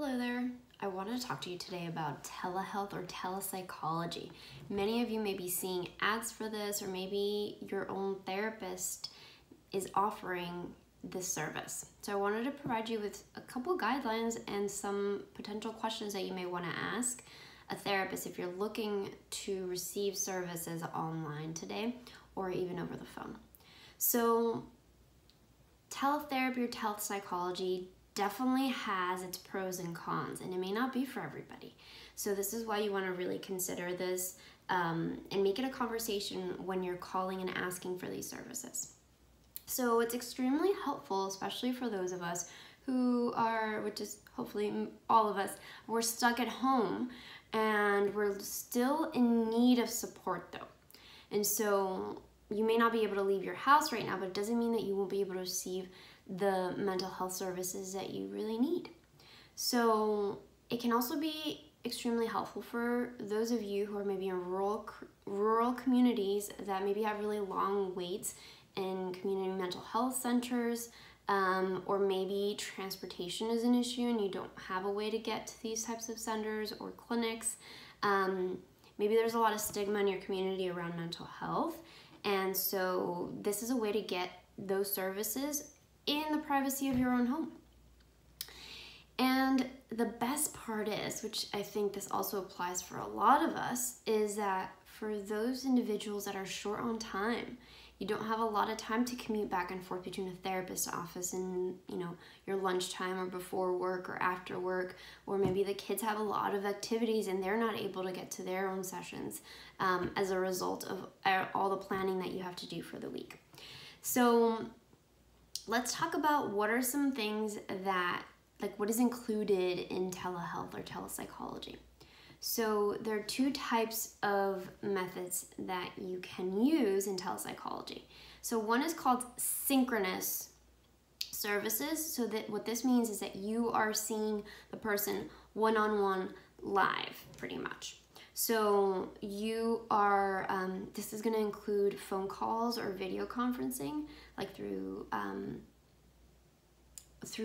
Hello there. I wanted to talk to you today about telehealth or telepsychology. Many of you may be seeing ads for this, or maybe your own therapist is offering this service. So I wanted to provide you with a couple guidelines and some potential questions that you may want to ask a therapist if you're looking to receive services online today or even over the phone. So teletherapy or telepsychology definitely has its pros and cons, and it may not be for everybody. So this is why you want to really consider this and make it a conversation when you're calling and asking for these services. So it's extremely helpful, especially for those of us who are, which is hopefully all of us, we're stuck at home and we're still in need of support though. And so you may not be able to leave your house right now, but it doesn't mean that you won't be able to receive the mental health services that you really need. So it can also be extremely helpful for those of you who are maybe in rural communities that maybe have really long waits in community mental health centers, or maybe transportation is an issue and you don't have a way to get to these types of centers or clinics. Maybe there's a lot of stigma in your community around mental health, and so this is a way to get those services in the privacy of your own home. And the best part is, which I think this also applies for a lot of us, is that for those individuals that are short on time, you don't have a lot of time to commute back and forth between a therapist's office and your lunchtime or before work or after work, or maybe the kids have a lot of activities and they're not able to get to their own sessions as a result of all the planning that you have to do for the week. So let's talk about what are some things that, what is included in telehealth or telepsychology. So there are two types of methods that you can use in telepsychology. So one is called synchronous services. So that what this means is that you are seeing the person one-on-one live, pretty much. So you are, this is going to include phone calls or video conferencing, like through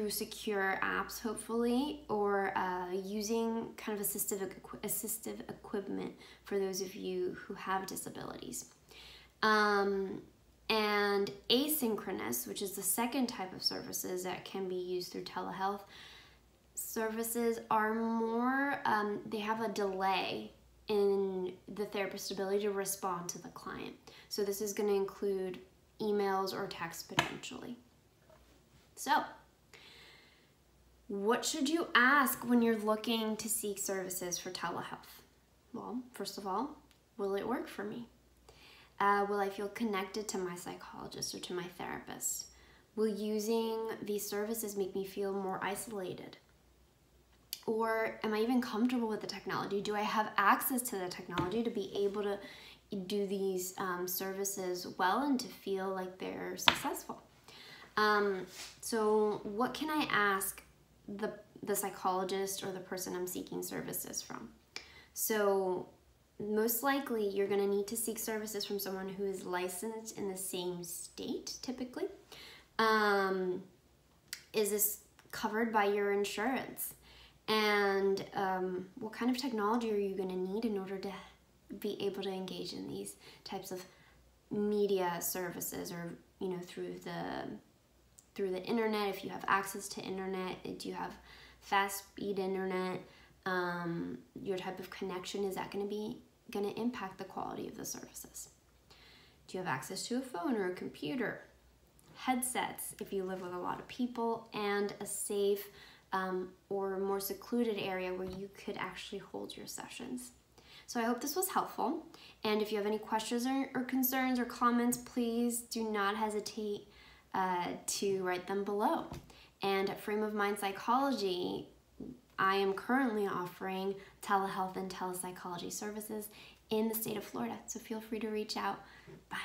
secure apps, hopefully, or using kind of assistive equipment for those of you who have disabilities. And asynchronous, which is the second type of services that can be used through telehealth, services are more, they have a delay in the therapist's ability to respond to the client. So this is going to include emails or texts potentially. So what should you ask when you're looking to seek services for telehealth? Well, first of all, will it work for me? Will I feel connected to my psychologist or to my therapist? Will using these services make me feel more isolated? Or am I even comfortable with the technology? Do I have access to the technology to be able to do these services well and to feel like they're successful? So what can I ask the psychologist or the person I'm seeking services from? So most likely you're going to need to seek services from someone who is licensed in the same state, typically. Is this covered by your insurance? And what kind of technology are you going to need in order to be able to engage in these types of media services, or through the internet? If you have access to internet, do you have fast speed internet? Your type of connection, is that going to impact the quality of the services? Do you have access to a phone or a computer? Headsets, if you live with a lot of people, and a safe or more secluded area where you could actually hold your sessions. So I hope this was helpful. And if you have any questions or concerns or comments, please do not hesitate to write them below. And at Frame of Mind Psychology, I am currently offering telehealth and telepsychology services in the state of Florida. So feel free to reach out. Bye.